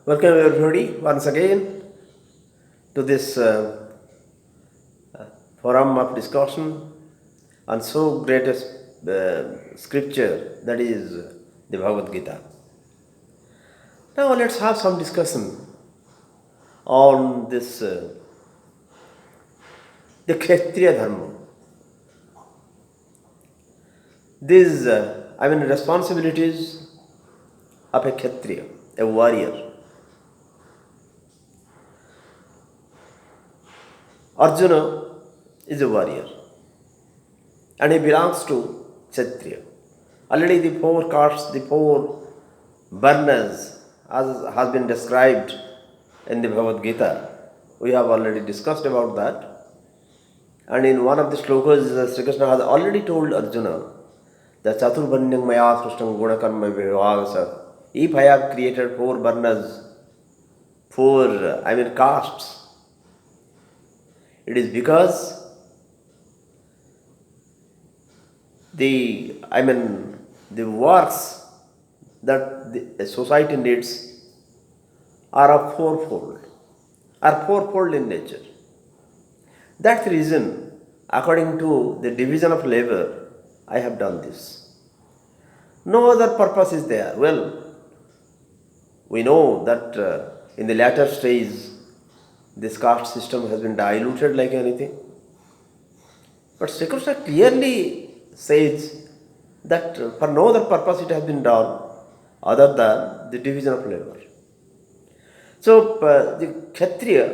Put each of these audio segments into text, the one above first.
Welcome everybody once again to this forum of discussion on so greatest scripture, that is the Bhagavad Gita. Now let's have some discussion on this the Kshatriya Dharma. These responsibilities of a Kshatriya, a warrior. Arjuna is a warrior and he belongs to Kshatriya. Already the four castes, the four varnas, as has been described in the Bhagavad Gita. We have already discussed about that. And in one of the slokas, Sri Krishna has already told Arjuna that Chaturvanyam maya srishtam gunakarma vivagasa. If I have created four varnas, castes, it is because the works that the society needs are fourfold in nature. That's the reason, according to the division of labor, I have done this. No other purpose is there. Well, we know that in the latter stage, this caste system has been diluted like anything. But Sri Krishna clearly says that for no other purpose it has been done other than the division of labor. So the Kshatriya,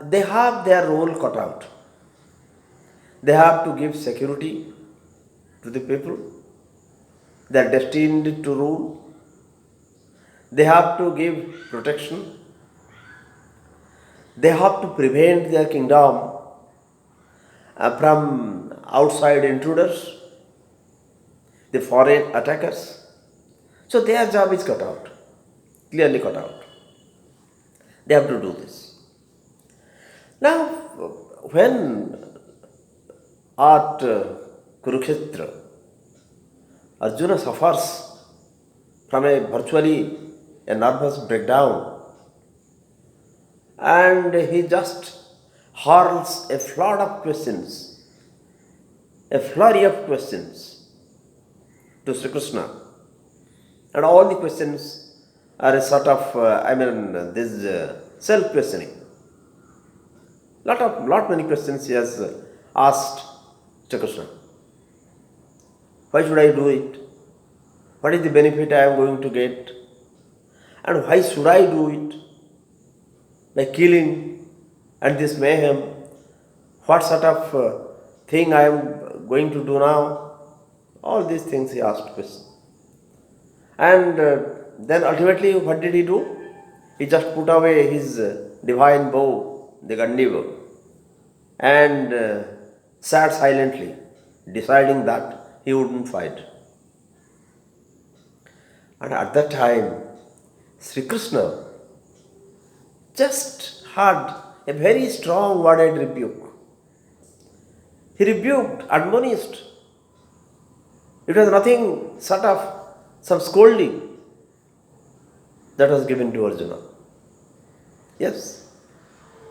they have their role cut out. They have to give security to the people. They are destined to rule. They have to give protection. They have to prevent their kingdom from outside intruders, the foreign attackers. So their job is cut out, clearly cut out. They have to do this. Now, when at Kurukshetra, Arjuna suffers from virtually a nervous breakdown, and he just hurls a flurry of questions to Sri Krishna. And all the questions are a sort of, self-questioning. Many questions he has asked Sri Krishna. Why should I do it? What is the benefit I am going to get? And why should I do it? By killing and this mayhem, what sort of thing I am going to do now? All these things he asked questions. And then ultimately what did he do? He just put away his divine bow, the Gandiva, and sat silently, deciding that he wouldn't fight. And at that time, Sri Krishna just had a very strong worded rebuke. He rebuked, admonished. It was nothing sort of some scolding that was given to Arjuna. Yes.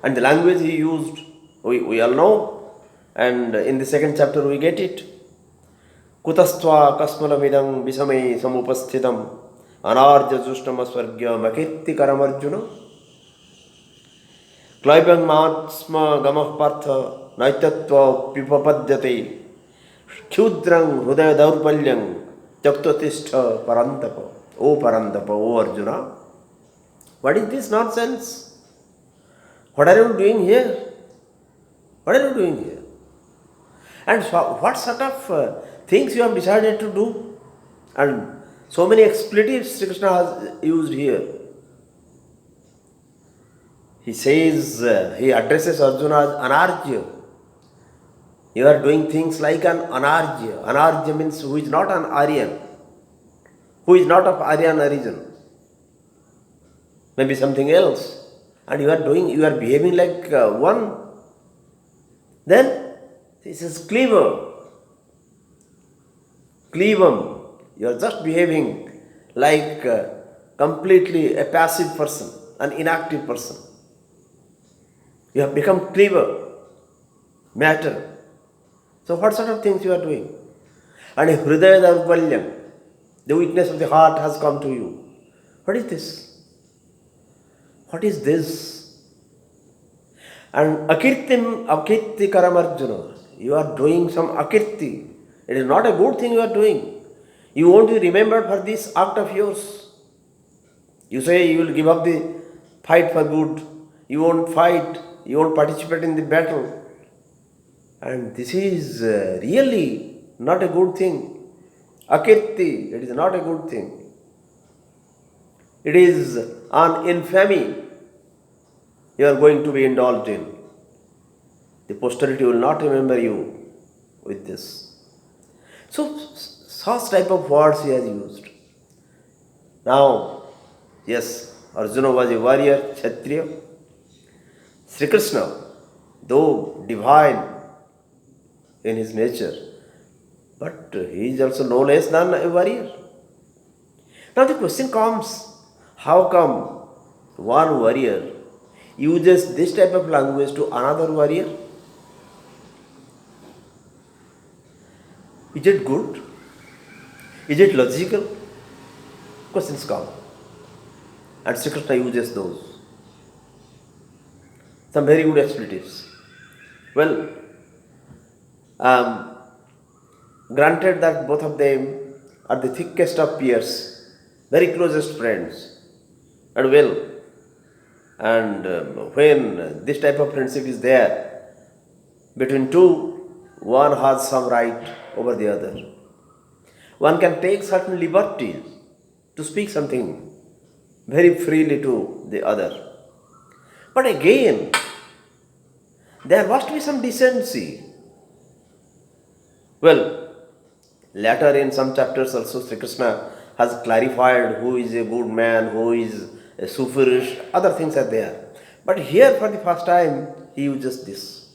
And the language he used, we all know. And in the second chapter we get it. Kutastva kasmalamidam visame samupasthitam anarja jushtama swargya makirti karam Arjuna. Klaibang matsma gamah partha naitatva pipapadyate kshudrang hudaya daurpalyang jaktatistha parantapa. O Arjuna, what is this nonsense? What are you doing here? And so what sort of things you have decided to do? And so many expletives Sri Krishna has used here. He says, he addresses Arjuna as Anarja. You are doing things like an Anarja. Anarja means who is not an Aryan, who is not of Aryan origin, maybe something else. And you are behaving like one. Then this is cleaver. Cleavam. You are just behaving like completely a passive person, an inactive person. You have become clever, matter. So what sort of things you are doing? And Hridaya Daurbalyam, the weakness of the heart has come to you. What is this? What is this? And akirtim akirti karamarjuna. You are doing some akirti. It is not a good thing you are doing. You won't be remembered for this act of yours. You say you will give up the fight for good. You won't fight. You won't participate in the battle. And this is really not a good thing. Akirti, it is not a good thing. It is an infamy you are going to be indulged in. The posterity will not remember you with this. So, such type of words he has used. Now, yes, Arjuna was a warrior, Kshatriya. Sri Krishna, though divine in his nature, but he is also no less than a warrior. Now the question comes, how come one warrior uses this type of language to another warrior? Is it good? Is it logical? Questions come. And Sri Krishna uses those. Some very good expletives. Well, granted that both of them are the thickest of peers, very closest friends, and well, and when this type of friendship is there between two, one has some right over the other. One can take certain liberties to speak something very freely to the other. But again, there must be some decency. Well, later in some chapters also Sri Krishna has clarified who is a good man, who is a suferish, other things are there. But here for the first time he uses this.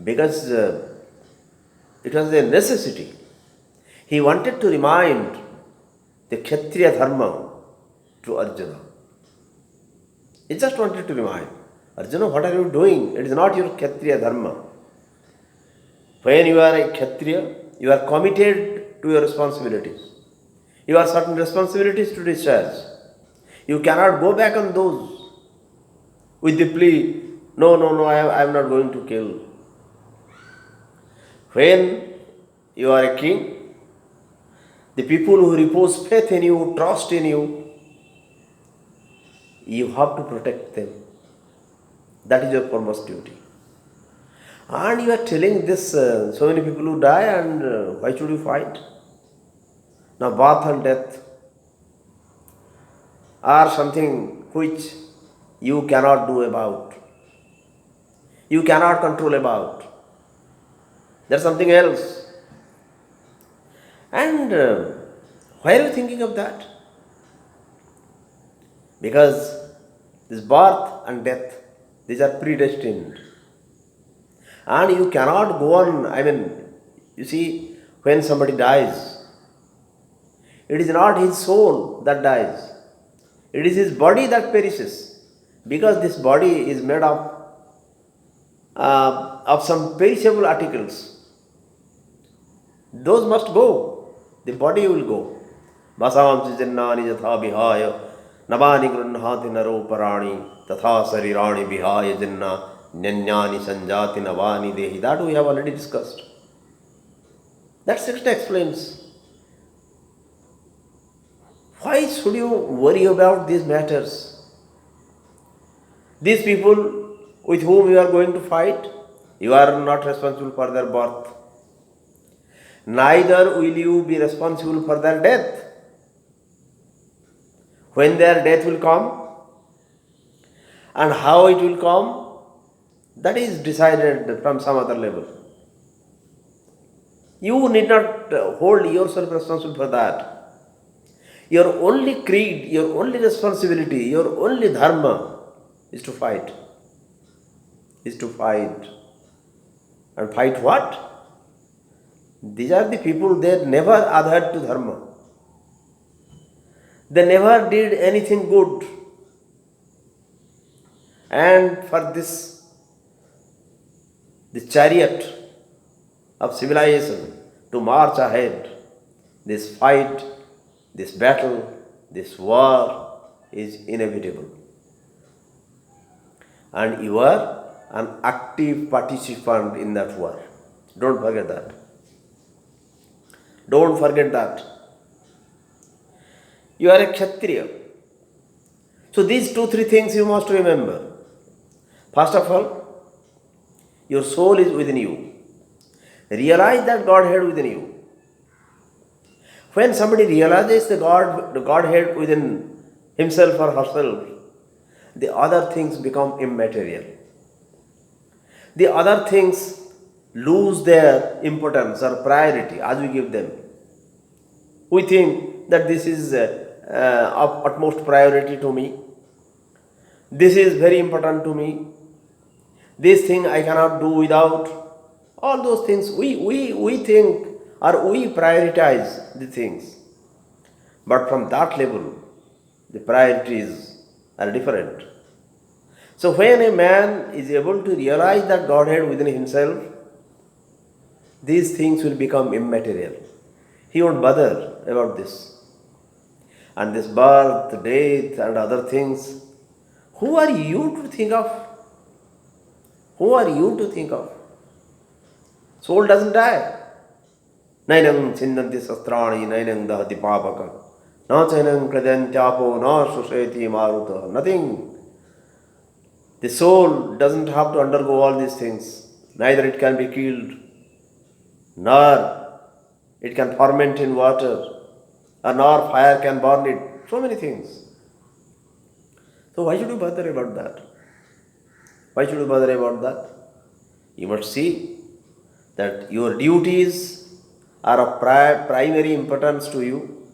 Because it was a necessity. He wanted to remind the Kshatriya Dharma to Arjuna. He just wanted to remind, Arjuna, what are you doing? It is not your Kshatriya Dharma. When you are a Kshatriya, you are committed to your responsibilities. You have certain responsibilities to discharge. You cannot go back on those with the plea, no, I am not going to kill. When you are a king, the people who repose faith in you, trust in you, you have to protect them. That is your foremost duty. And you are telling this, so many people who die, and why should you fight? Now birth and death are something which you cannot do about. You cannot control about. There's something else. And why are you thinking of that? Because this birth and death, these are predestined. And you cannot go on, you see, when somebody dies, it is not his soul that dies. It is his body that perishes. Because this body is made of some perishable articles. Those must go. The body will go. Vasam jannani jatha vihaya navani grunhati naro parani tatha sarirani vihaya janna nyanyani sanjati navani dehi. That we have already discussed. That section explains. Why should you worry about these matters? These people with whom you are going to fight, you are not responsible for their birth. Neither will you be responsible for their death. When their death will come and how it will come, that is decided from some other level. You need not hold yourself responsible for that. Your only creed, your only responsibility, your only dharma is to fight. And fight what? These are the people, they never adhered to dharma. They never did anything good. And for this, the chariot of civilization to march ahead, this fight, this battle, this war is inevitable. And you are an active participant in that war. Don't forget that. Don't forget that. You are a Kshatriya. So these 2-3 things you must remember. First of all, your soul is within you. Realize that Godhead within you. When somebody realizes the Godhead within himself or herself, the other things become immaterial. The other things lose their importance or priority as we give them. We think that this is of utmost priority to me. This is very important to me. This thing I cannot do without. All those things we think or we prioritize the things. But from that level, the priorities are different. So when a man is able to realize that Godhead within himself, these things will become immaterial. He won't bother about this. And this birth, death, and other things, who are you to think of? Who are you to think of? Soul doesn't die. Nainam chindanti sastrani, nainam dahati papaka, na chainam kradantyapo, na suseti maruta. Nothing. The soul doesn't have to undergo all these things. Neither it can be killed, nor it can ferment in water, or nor fire can burn it. So many things. So why should you bother about that? Why should you bother about that? You must see that your duties are of primary importance to you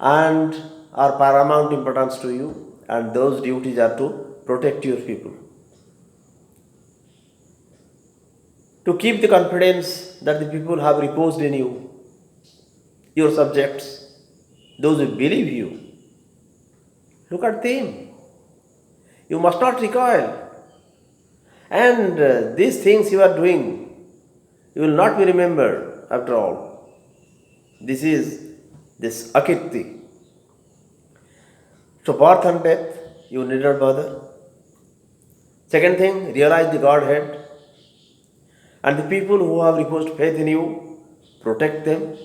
and are paramount importance to you, and those duties are to protect your people. To keep the confidence that the people have reposed in you, your subjects, those who believe you. Look at them. You must not recoil. And these things you are doing, you will not be remembered after all. This is this akirti. So birth and death, you need not bother. Second thing, realize the Godhead. And the people who have reposed faith in you, protect them,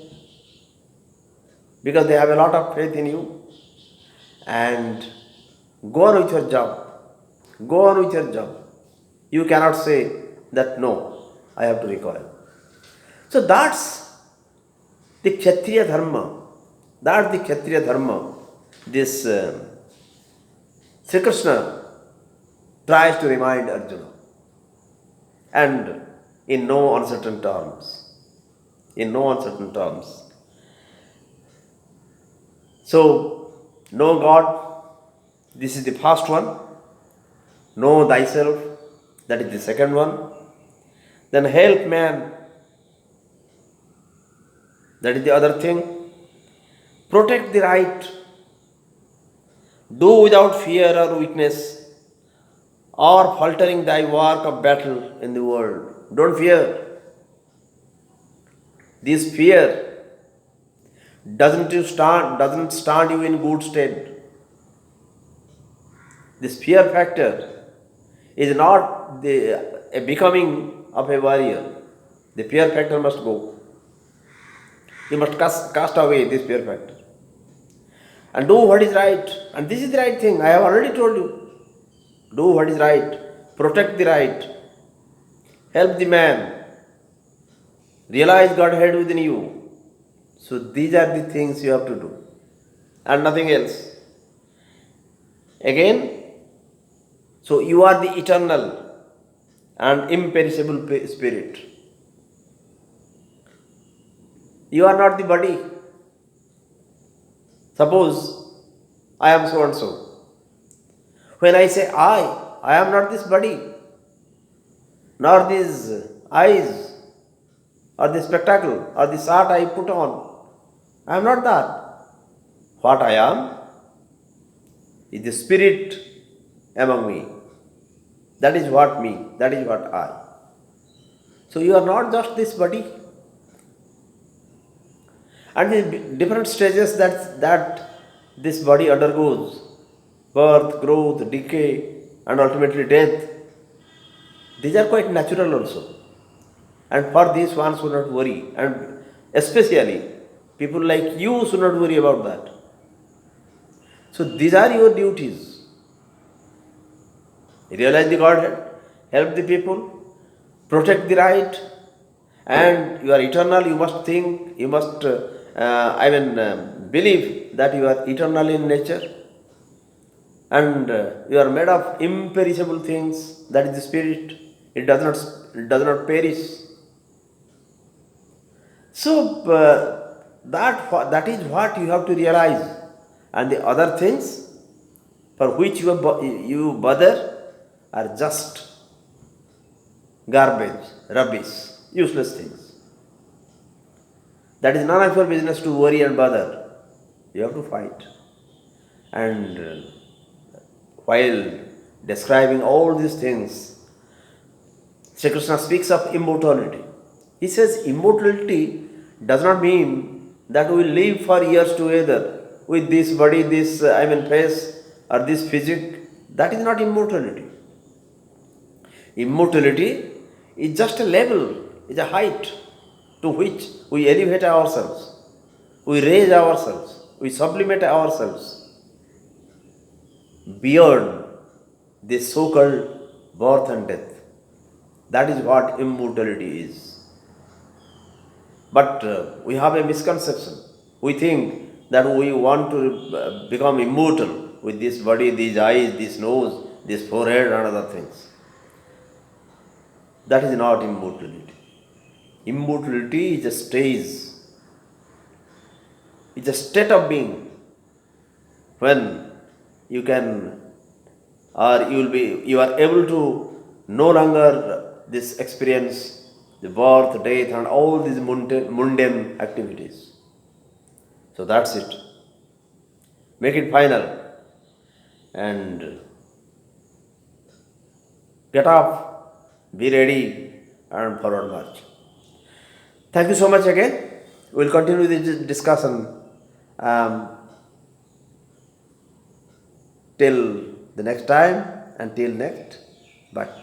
because they have a lot of faith in you. And go on with your job. Go on with your job. You cannot say that no, I have to recoil. So that's the Kshatriya Dharma. That's the Kshatriya Dharma. This Sri Krishna tries to remind Arjuna. And in no uncertain terms. In no uncertain terms. So, know God. This is the first one. Know thyself. That is the second one. Then help man. That is the other thing. Protect the right. Do without fear or weakness or faltering thy work of battle in the world. Don't fear. This fear doesn't stand you in good stead. This fear factor is not a becoming of a warrior. The fear factor must go. You must cast away this fear factor. And do what is right. And this is the right thing. I have already told you. Do what is right. Protect the right. Help the man. Realize Godhead within you. So these are the things you have to do. And nothing else. Again, so you are the eternal and imperishable spirit. You are not the body. Suppose I am so and so. When I say I am not this body, nor these eyes, or the spectacle, or the shirt I put on. I am not that. what I am is the spirit among me. That is what me, that is what I. So you are not just this body. And the different stages that this body undergoes, birth, growth, decay, and ultimately death, these are quite natural also. And for this one should not worry. And especially people like you should not worry about that. So these are your duties. Realize the Godhead, help the people, protect the right, and you are eternal. You must think, you must, believe that you are eternal in nature, and you are made of imperishable things. That is the spirit. It does not perish. So that is what you have to realize, and the other things for which you bother are just garbage, rubbish, useless things. That is none of your business to worry and bother. You have to fight. And while describing all these things, Sri Krishna speaks of immortality. He says immortality does not mean that we will live for years together with this body, this face, or this physique. That is not immortality. Immortality is just a level, is a height to which we elevate ourselves, we raise ourselves, we sublimate ourselves beyond this so-called birth and death. That is what immortality is. But we have a misconception. We think that we want to become immortal with this body, these eyes, this nose, this forehead, and other things. That is not immortality. Immortality is a stage, it's a state of being when you can, or you are able to no longer this experience the birth, death, and all these mundane activities. So that's it. Make it final and get up, be ready, and forward march. Thank you so much again. We'll continue this discussion till the next time, until next. Bye.